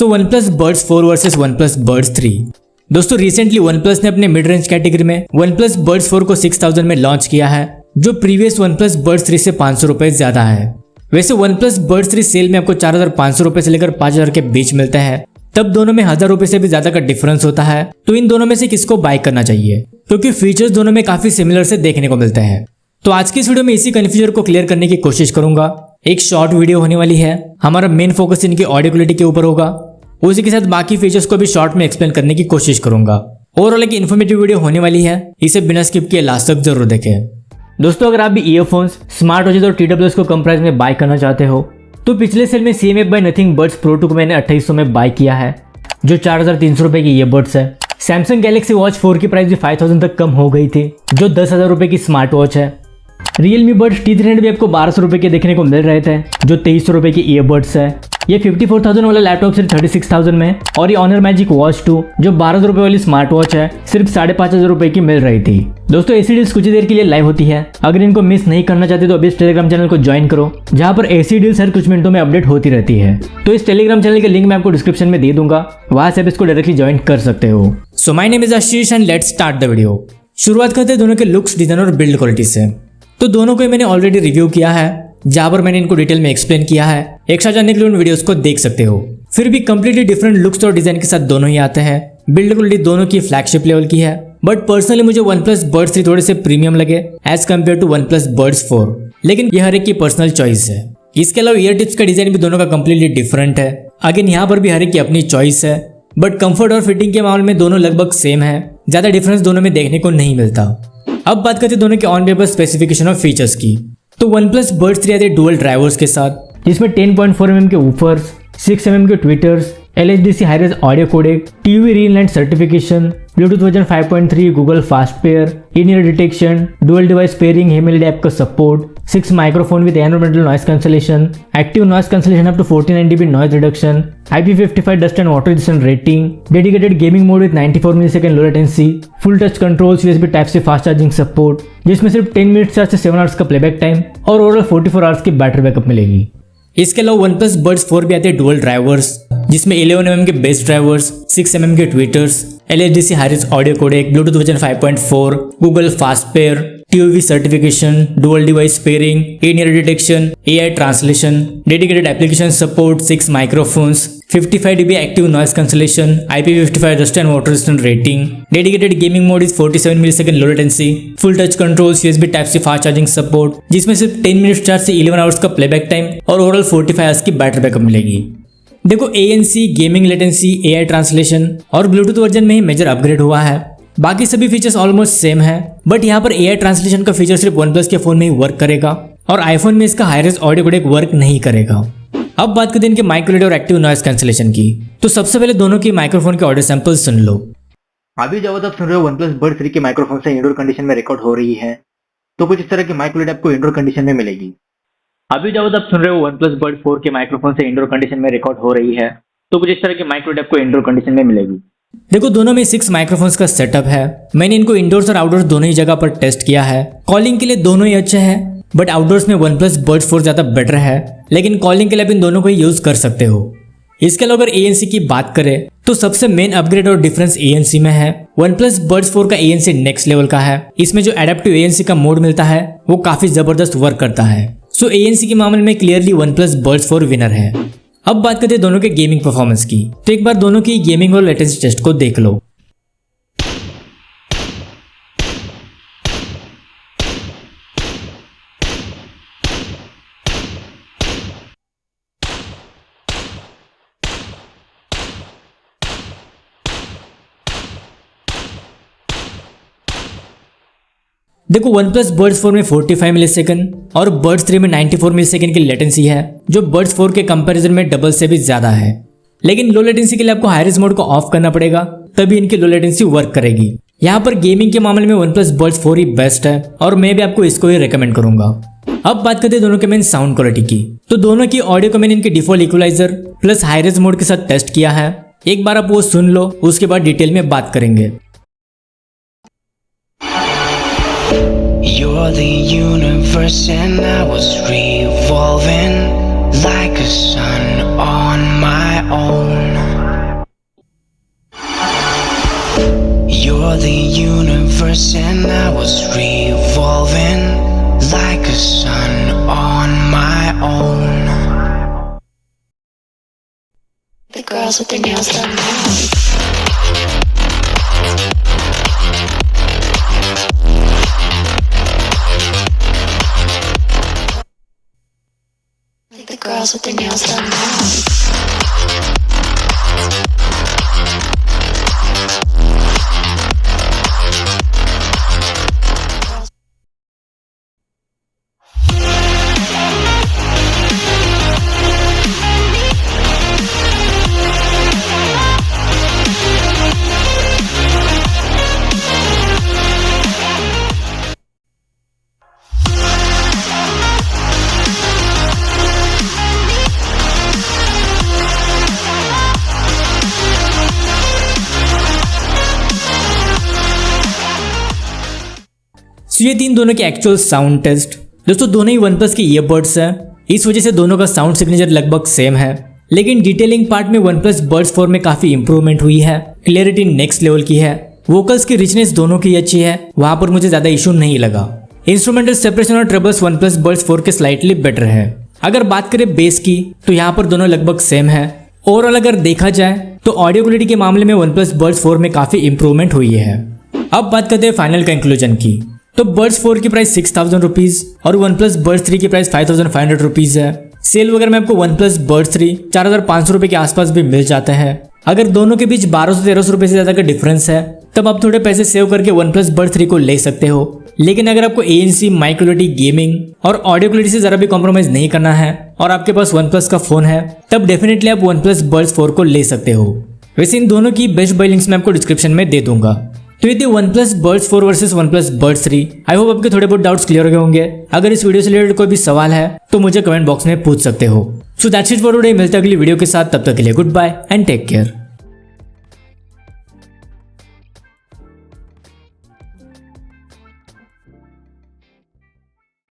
सो OnePlus Buds 4 versus OnePlus Buds 3। दोस्तों recently OnePlus ने अपने मिड रेंज कैटेगरी में OnePlus Buds 4 को 6000 में लॉन्च किया है, जो प्रीवियस OnePlus Buds 3 से 500 रुपए ज्यादा है। वैसे OnePlus Buds 3 सेल में आपको 4500 रुपए से लेकर 5000 के बीच मिलते हैं, तब दोनों में 1000 रुपए से भी ज्यादा का डिफरेंस होता है। तो इन दोनों में से किसको बाय करना चाहिए, क्योंकि फीचर्स दोनों में काफी सिमिलर से देखने को मिलते हैं। तो आज की इस वीडियो में इसी कंफ्यूजन को क्लियर करने की कोशिश करूंगा। एक शॉर्ट वीडियो होने वाली है, हमारा मेन फोकस इनकी ऑडियो क्वालिटी के ऊपर होगा, उसी के साथ बाकी फीचर्स को भी शॉर्ट में एक्सप्लेन करने की कोशिश करूंगा। ओवरऑल एक इन्फॉर्मेटिव वीडियो होने वाली है, इसे बिना स्किप किए लास्ट तक जरूर देखें। दोस्तों अगर आप भी ईयरफोन्स, स्मार्ट वॉचेस और TWS को कम प्राइस में बाय करना चाहते हो, तो पिछले सेल में CMF by Nothing buds pro 2 को मैंने 2800 में बाय किया है, जो 4300 रुपए की ईयरबड्स है। सैमसंग गैलेक्सी वॉच 4 की प्राइस भी 5000 तक कम हो गई थी, जो 10,000 रुपए की स्मार्ट वॉच है। Realme Buds T300 भी आपको 1200 रुपए के देखने को मिल रहे थे, जो 2300 रुपए की ईयरबड्स है। ये 54,000 वाला लैपटॉप सिर्फ 36,000 में, और ये Honor Magic Watch 2 जो 1200 रुपए वाली स्मार्ट वॉच है, सिर्फ 5500 रुपए की मिल रही थी। दोस्तों ऐसी डील्स कुछ ही देर के लिए लाइव होती है, अगर इनको मिस नहीं करना चाहते तो अभी इस टेलीग्राम चैनल को ज्वाइन करो, जहां पर ऐसी डील्स हर कुछ मिनटों में अपडेट होती रहती है। तो इस टेलीग्राम चैनल के लिंक मैं आपको डिस्क्रिप्शन में दे दूंगा, वहां से आप इसको डायरेक्टली ज्वाइन कर सकते हो। So my name is Ashish and let's start the video. शुरुआत करते हैं दोनों के लुक्स, डिजाइन और बिल्ड क्वालिटी से। तो दोनों को मैंने ऑलरेडी रिव्यू किया है, जहां पर मैंने इनको डिटेल में एक्सप्लेन किया है। एक साथ जानने के लिए उन वीडियोस को देख सकते हो। फिर भी कंप्लीटली डिफरेंट लुक्स और डिजाइन के साथ दोनों ही आते हैं। बिल्ड क्वालिटी दोनों की फ्लैगशिप लेवल की है, बट पर्सनली मुझे OnePlus Buds 3 थोड़े से प्रीमियम लगे as compare to OnePlus Buds 4, लेकिन यह हर एक की पर्सनल चॉइस है। इसके अलावा ईयर टिप्स का डिजाइन भी दोनों का कंप्लीटली डिफरेंट है। अगेन यहाँ पर भी हर एक की अपनी चॉइस है, बट कंफर्ट और फिटिंग के मामले में दोनों लगभग सेम है, ज्यादा डिफरेंस दोनों में देखने को नहीं मिलता। अब बात करते हैं दोनों के ऑन पेपर स्पेसिफिकेशन और फीचर्स की। तो OnePlus Buds 3 आते हैं डुअल ड्राइवर्स के साथ, जिसमें 10.4 mm के वूफर्स, 6 mm के tweeters, LHDC high res audio codec, TUV Rheinland certification, Bluetooth version 5.3, Google fast pair, in ear detection, dual device pairing, HEMLD app का support, 6 microphone with environmental noise cancellation, active noise cancellation up to 49 dB noise reduction, IP55 dust and water resistant rating, dedicated gaming mode with 94 millisecond low latency, full touch controls, USB type C fast charging support, जिसमें सिर्फ 10 minute charge से 7 hours का playback time और overall 44 hours की battery backup मिलेगी। इसके अलावा OnePlus Buds 4 भी आते हैं डुअल ड्राइवर्स, जिसमें 11 mm के बेस ड्राइवर्स, 6 mm के tweeters, LHDC high res audio codec, Bluetooth version 5.4, Google fast pair, TUV certification, dual device pairing, in ear detection, AI translation, dedicated application support, 6 microphones, 55 dB active noise cancellation, IP55 dust and water resistant rating, dedicated gaming mode is 47 millisecond low latency, full touch controls, USB type C fast charging support, जिसमें सिर्फ 10 minute charge से 11 hours का playback time और overall 45 hours की battery backup मिलेगी। देखो ANC, gaming latency, AI translation और Bluetooth version में ही मेजर अपग्रेड हुआ है। बाकी सभी फीचर्स ऑलमोस्ट सेम है, बट यहाँ पर AI ट्रांसलेशन का फीचर सिर्फ OnePlus के फोन में ही वर्क करेगा और आईफोन में इसका हाई-रेज ऑडियो कोडेक वर्क नहीं करेगा। अब बात करते हैं इनके माइक क्वालिटी और एक्टिव नॉइस कैंसलेशन की। तो सबसे पहले दोनों की माइक्रोफोन के ऑडियो सैंपल सुन लो। अभी जब आप सुन रहे हो OnePlus Buds 3 के माइक्रोफोन से इंडोर कंडीशन में रिकॉर्ड हो रही है, तो कुछ इस तरह की माइक क्वालिटी आपको इंडोर कंडीशन में मिलेगी। अभी जब आप सुन रहे हो OnePlus Buds 4 के माइक्रोफोन से इंडोर कंडीशन में रिकॉर्ड हो रही है, तो कुछ इस तरह की माइक क्वालिटी आपको इंडोर कंडीशन में मिलेगी। देखो दोनों में 6 माइक्रोफोन्स का सेटअप है। मैंने इनको इंडोर्स और आउटडोर्स दोनों ही जगह पर टेस्ट किया है। कॉलिंग के लिए दोनों ही अच्छे हैं, बट आउटडोर्स में OnePlus Buds 4 ज्यादा बेटर है, लेकिन कॉलिंग के लिए आप इन दोनों को ही यूज कर सकते हो। इसके अलावा अगर ANC की बात करें, तो सबसे मेन अपग्रेड और डिफरेंस ANC में है। OnePlus Buds 4 का ANC नेक्स्ट लेवल का है। इसमें जो एडेप्टिव ANC का मोड मिलता है, वो काफी जबरदस्त वर्क करता है। सो ANC के मामले में क्लियरली OnePlus Buds 4 विनर है। अब बात करते हैं दोनों के गेमिंग परफॉर्मेंस की। तो एक बार दोनों की गेमिंग और लेटेंसी टेस्ट को देख लो। देखो OnePlus Buds 4 में 45 मिलीसेकंड और Buds 3 में 94 मिलीसेकंड की लेटेंसी है, जो Buds 4 के कंपैरिजन में डबल से भी ज्यादा है। लेकिन लो लेटेंसी के लिए आपको हाई-रेज मोड को ऑफ करना पड़ेगा, तभी इनकी लो लेटेंसी वर्क करेगी। यहाँ पर गेमिंग के मामले में OnePlus Buds 4 ही बेस्ट है, और मैं भी आपको इसको ही रेकमेंड करूंगा। अब बात करते हैं दोनों के मेन साउंड क्वालिटी की। तो दोनों की ऑडियो को मैंने इनके default equaliser plus hi res mode के साथ टेस्ट किया है। एक बार आप वो सुन लो, उसके बाद डिटेल में बात करेंगे। You're the universe and I was revolving like a sun on my own. universe and I was revolving like a sun on my own. The girls with their nails done now. The girls with their nails done now. तो ये तीन दोनों के actual sound test. दोस्तों दोनों ही OnePlus के earbuds हैं, इस वजह से दोनों का साउंड सिग्नेचर लगभग सेम है, लेकिन डिटेलिंग पार्ट में OnePlus Buds 4 में काफी इंप्रूवमेंट हुई है। क्लियरिटी नेक्स्ट लेवल की है, वोकल्स की रिचनेस दोनों की अच्छी है, वहां पर मुझे ज्यादा इशू नहीं लगा। इंस्ट्रूमेंटल सेपरेशन और ट्रेबल्स OnePlus Buds 4 के स्लाइटली बेटर है। अगर बात करें बेस की तो यहाँ पर दोनों लगभग सेम है। ओवरऑल अगर देखा जाए तो ऑडियो क्वालिटी के मामले में OnePlus Buds 4 में काफी इंप्रूवमेंट हुई है। अब बात करते हैं फाइनल कंक्लूजन की, तो Buds 4 की प्राइस 6000 रुपीज और OnePlus Buds 3 की प्राइस 5500 रुपीज है। सेल वगैरह में आपको OnePlus Buds 3 4500 रुपए के आसपास भी मिल जाते हैं। अगर दोनों के बीच 1200 से 1300 रुपए से ज्यादा का डिफरेंस है तब आप थोड़े पैसे सेव करके OnePlus Buds 3 को ले सकते हो। लेकिन अगर आपको ANC, माइक क्वालिटी, गेमिंग और ऑडियो क्वालिटी से जरा भी कॉम्प्रोमाइज नहीं करना है और आपके पास OnePlus का फोन है तब डेफिनेटली आप OnePlus Buds 4 को ले सकते हो। वैसे इन दोनों की बेस्ट बाय लिंक्स मैं आपको डिस्क्रिप्शन में दे दूंगा। तो ये थी OnePlus Buds 4 versus OnePlus Buds 3। I hope आपके थोड़े बहुत डाउट्स क्लियर हो गए होंगे। अगर इस वीडियो से रिलेटेड कोई भी सवाल है तो मुझे कमेंट बॉक्स में पूछ सकते हो। So that's it for today, मिलते हैं अगली वीडियो के साथ, तब तक के लिए good bye and take care.